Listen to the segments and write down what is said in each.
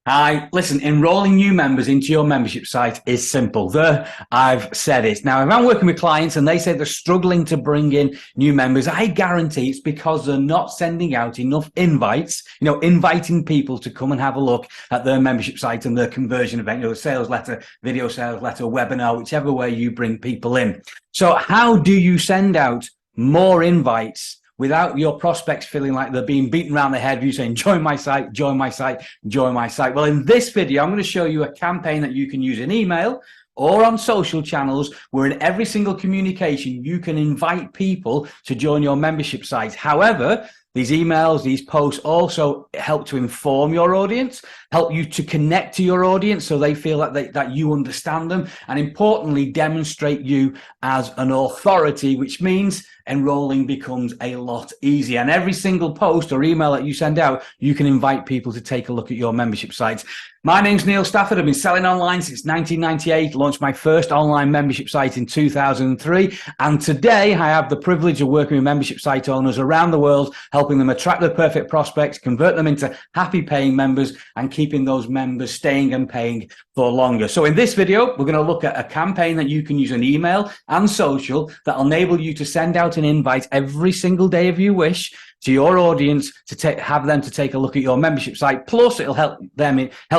Hi, listen, enrolling new members into your membership site is simple. There, I've said it. Now, if I'm working with clients and they say they're struggling to bring in new members, I guarantee it's because they're not sending out enough invites, inviting people to come and have a look at their membership site and their conversion event, sales letter, video sales letter, webinar, whichever way you bring people in. So how do you send out more invites without your prospects feeling like they're being beaten around the head, you saying, join my site, join my site, join my site? Well, in this video, I'm going to show you a campaign that you can use in email or on social channels, where in every single communication, you can invite people to join your membership site. However, these emails, these posts also help to inform your audience, help you to connect to your audience so they feel that you understand them, and importantly, demonstrate you as an authority, which means enrolling becomes a lot easier. And every single post or email that you send out, you can invite people to take a look at your membership sites. My name's Neil Stafford. I've been selling online since 1998, launched my first online membership site in 2003. And today I have the privilege of working with membership site owners around the world, helping them attract their perfect prospects, convert them into happy paying members, and keeping those members staying and paying for longer. So in this video, we're going to look at a campaign that you can use in email and social that will enable you to send out an invite every single day if you wish to your audience to have them to take a look at your membership site. Plus, it'll help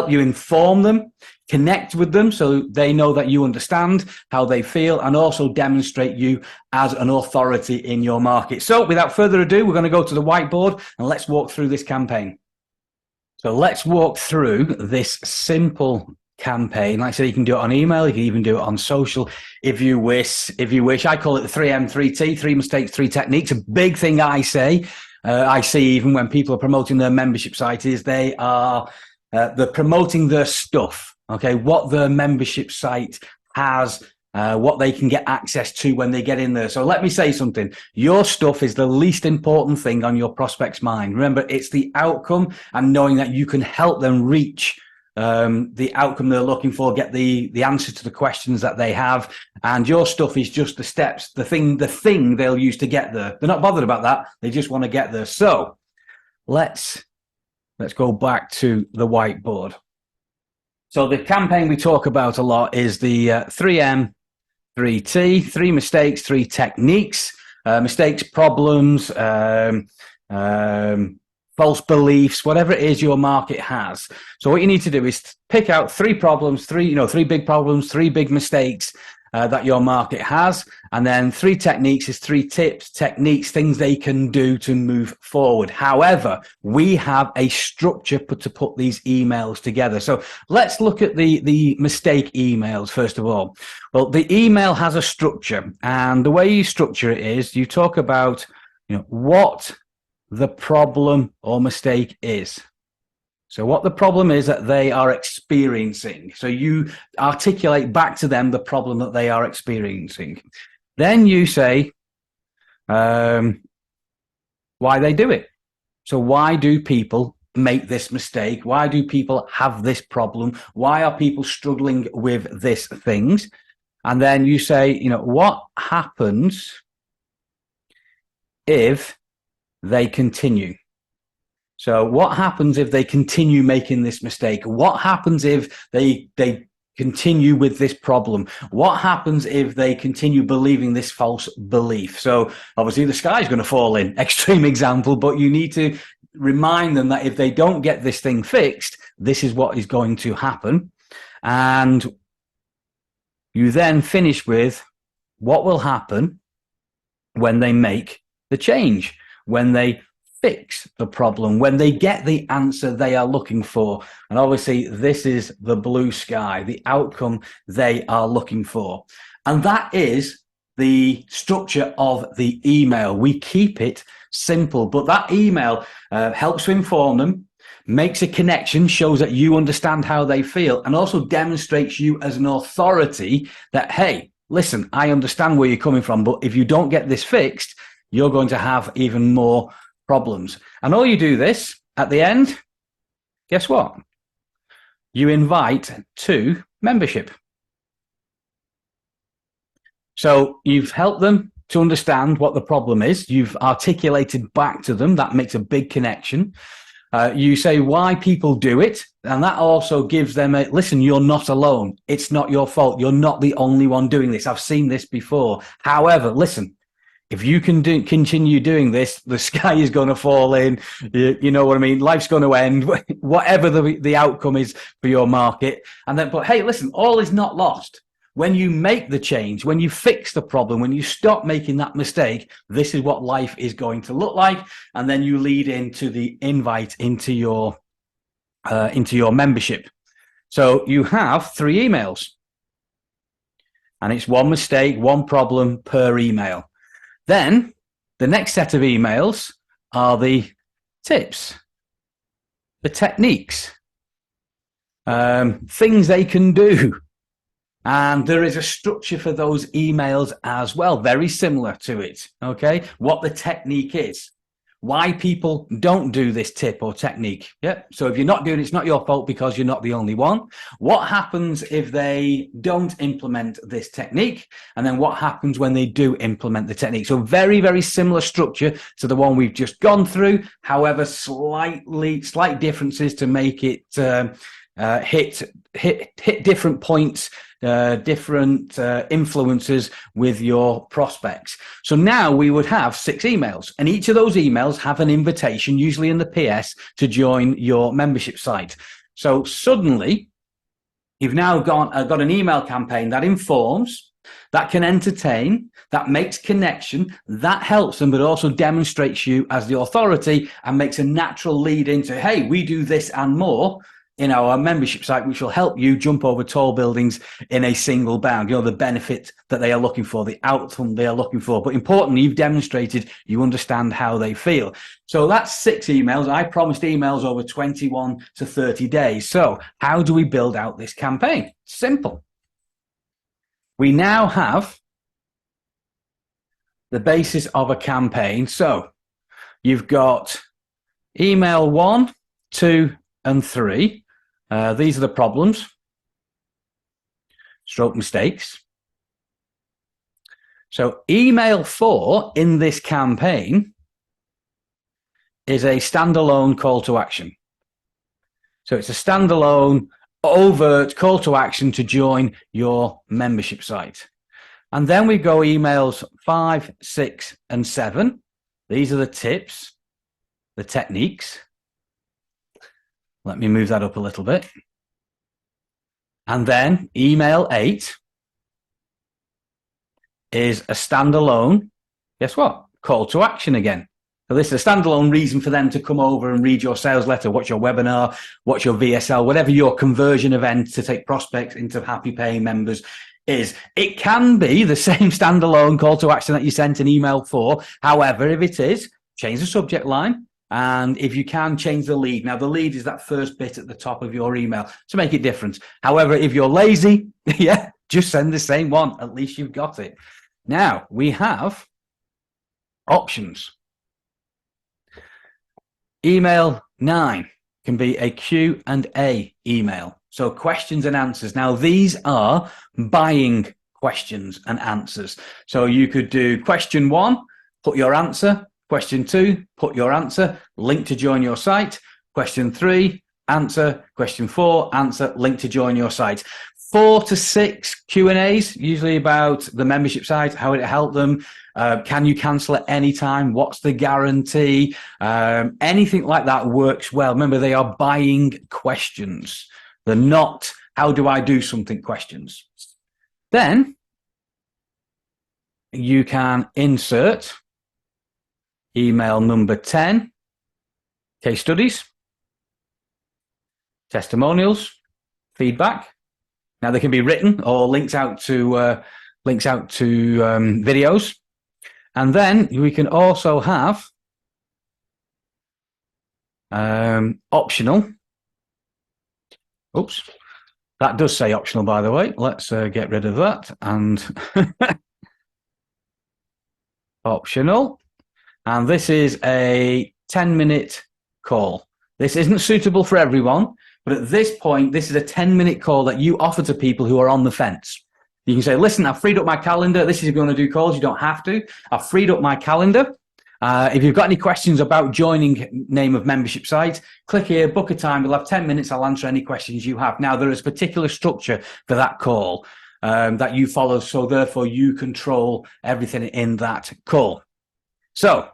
you inform them, connect with them so they know that you understand how they feel, and also demonstrate you as an authority in your market. So without further ado, we're going to go to the whiteboard and let's walk through this campaign. So let's walk through this simple campaign. Like I said, you can do it on email, you can even do it on social if you wish. I call it the 3M, 3T, 3 mistakes, 3 techniques. A big thing I see even when people are promoting their membership site is they're promoting their stuff, okay, what their membership site has, what they can get access to when they get in there. So let me say something. Your stuff is the least important thing on your prospect's mind. Remember, it's the outcome and knowing that you can help them reach the outcome they're looking for, get the answer to the questions that they have, and your stuff is just the steps, the thing they'll use to get there. They're not bothered about that. They just want to get there. So let's go back to the whiteboard. So the campaign we talk about a lot is the 3M, 3T, 3 mistakes, 3 techniques, mistakes, problems, false beliefs, whatever it is your market has. So what you need to do is pick out 3 problems, 3 big problems, 3 big mistakes that your market has, and then 3 techniques is 3 tips, techniques, things they can do to move forward. However, we have a structure to put these emails together. So let's look at the mistake emails first of all. Well, the email has a structure, and the way you structure it is you talk about what the problem or mistake is. So what the problem is that they are experiencing. So you articulate back to them the problem that they are experiencing. Then you say why they do it. So why do people make this mistake? Why do people have this problem? Why are people struggling with these things? And then you say, what happens if they continue? So what happens if they continue making this mistake? What happens if they continue with this problem? What happens if they continue believing this false belief? So obviously the sky's going to fall in, extreme example, but you need to remind them that if they don't get this thing fixed, this is what is going to happen. And you then finish with what will happen when they make the change, when they fix the problem, when they get the answer they are looking for. And obviously this is the blue sky, the outcome they are looking for. And that is the structure of the email. We keep it simple, but that email helps to inform them, makes a connection, shows that you understand how they feel, and also demonstrates you as an authority that, hey, listen, I understand where you're coming from, but if you don't get this fixed, you're going to have even more problems. And all you do this at the end, guess what? You invite to membership. So you've helped them to understand what the problem is. You've articulated back to them. That makes a big connection. You say why people do it, and that also gives them a listen, you're not alone. It's not your fault. You're not the only one doing this. I've seen this before. However, listen, if you can continue doing this, the sky is going to fall in. You know what I mean? Life's going to end, whatever the outcome is for your market. And then, but hey, listen, all is not lost. When you make the change, when you fix the problem, when you stop making that mistake, this is what life is going to look like. And then you lead into the invite into your membership. So you have 3 emails, and it's one mistake, one problem per email. Then the next set of emails are the tips, the techniques, things they can do. And there is a structure for those emails as well, very similar to it, okay? What the technique is, why people don't do this tip or technique. Yeah. So if you're not doing it, it's not your fault because you're not the only one. What happens if they don't implement this technique? And then what happens when they do implement the technique? So very, very similar structure to the one we've just gone through. However, slight differences to make it hit different points, different influences with your prospects. So now we would have 6 emails, and each of those emails have an invitation, usually in the PS, to join your membership site. So suddenly you've now got an email campaign that informs, that can entertain, that makes connection, that helps them, but also demonstrates you as the authority and makes a natural lead into, hey, we do this and more in our membership site, which will help you jump over tall buildings in a single bound. You know, the benefit that they are looking for, the outcome they are looking for. But importantly, you've demonstrated you understand how they feel. So that's 6 emails. I promised emails over 21 to 30 days. So how do we build out this campaign? Simple. We now have the basis of a campaign. So you've got email 1, 2, and 3. These are the problems, stroke mistakes. So email 4 in this campaign is a standalone call to action. So it's a standalone, overt call to action to join your membership site. And then we go emails 5, 6, and 7. These are the tips, the techniques. Let me move that up a little bit. And then email 8 is a standalone, guess what? Call to action again. So this is a standalone reason for them to come over and read your sales letter, watch your webinar, watch your VSL, whatever your conversion event to take prospects into happy paying members is. It can be the same standalone call to action that you sent an email for. However, if it is, change the subject line. And if you can, change the lead. Now, the lead is that first bit at the top of your email to make it different. However, if you're lazy, yeah, just send the same one. At least you've got it. Now, we have options. Email 9 can be a Q&A email. So questions and answers. Now, these are buying questions and answers. So you could do question 1, put your answer. Question 2, put your answer, link to join your site. Question 3, answer. Question 4, answer, link to join your site. 4 to 6 Q&As, usually about the membership site, how it helped them. Can you cancel at any time? What's the guarantee? Anything like that works well. Remember, they are buying questions. They're not, how do I do something questions. Then you can insert email number 10, case studies, testimonials, feedback. Now they can be written or links out to videos. And then we can also have optional. Oops, that does say optional, by the way. Let's get rid of that and optional. And this is a 10-minute call. This isn't suitable for everyone, but at this point, this is a 10-minute call that you offer to people who are on the fence. You can say, listen, I've freed up my calendar. This is if you want to do calls. You don't have to. I've freed up my calendar. If you've got any questions about joining Name of Membership site, click here, book a time. We'll have 10 minutes. I'll answer any questions you have. Now, there is a particular structure for that call that you follow, so therefore you control everything in that call. So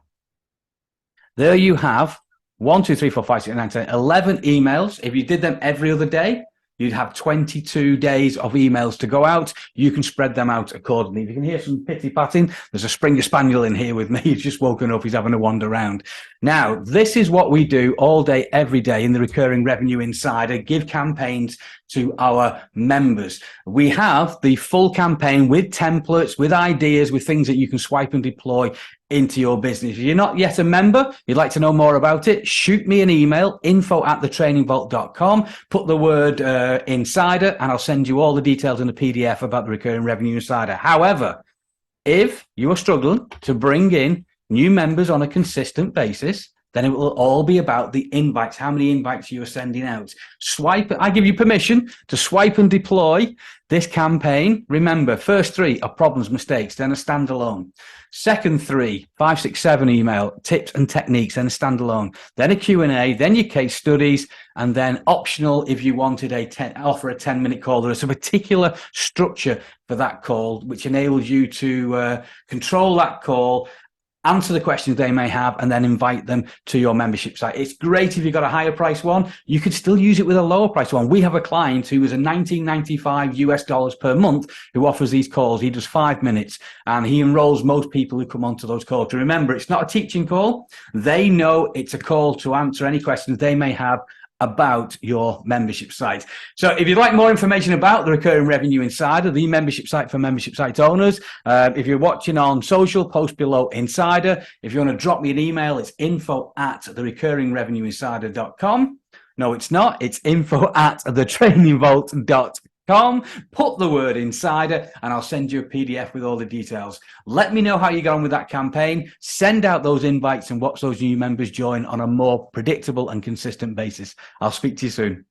there you have 1, 2, 3, 4, 5, 6, 9, 10, 11 emails. If you did them every other day, you'd have 22 days of emails to go out. You can spread them out accordingly. If you can hear some pitty patting, there's a Springer Spaniel in here with me. He's just woken up. He's having a wander around. Now, this is what we do all day, every day in the Recurring Revenue Insider, give campaigns to our members. We have the full campaign with templates, with ideas, with things that you can swipe and deploy into your business. If you're not yet a member, you'd like to know more about it, shoot me an email, info@thetrainingvault.com, put the word insider, and I'll send you all the details in a PDF about the Recurring Revenue Insider. However, if you are struggling to bring in new members on a consistent basis, then it will all be about the invites, how many invites you are sending out. Swipe, I give you permission to swipe and deploy this campaign. Remember, first 3 are problems, mistakes, then a standalone. Second 3, 5, 6, 7 email, tips and techniques, then a standalone. Then a Q&A, then your case studies, and then optional if you wanted offer a 10-minute call. There is a particular structure for that call, which enables you to control that call, answer the questions they may have, and then invite them to your membership site. It's great if you've got a higher price one. You could still use it with a lower price one. We have a client who is a $19.95 US per month who offers these calls. He does 5 minutes and he enrolls most people who come onto those calls. To remember, it's not a teaching call. They know it's a call to answer any questions they may have about your membership site. So if you'd like more information about the Recurring Revenue Insider, the membership site for membership site owners, if you're watching on social, post below Insider. If you want to drop me an email, it's info@therecurringrevenueinsider.com. No, it's not. It's info@thetrainingvault.com. Put the word insider and I'll send you a PDF with all the details. Let me know how you get on with that campaign. Send out those invites and watch those new members join on a more predictable and consistent basis. I'll speak to you soon.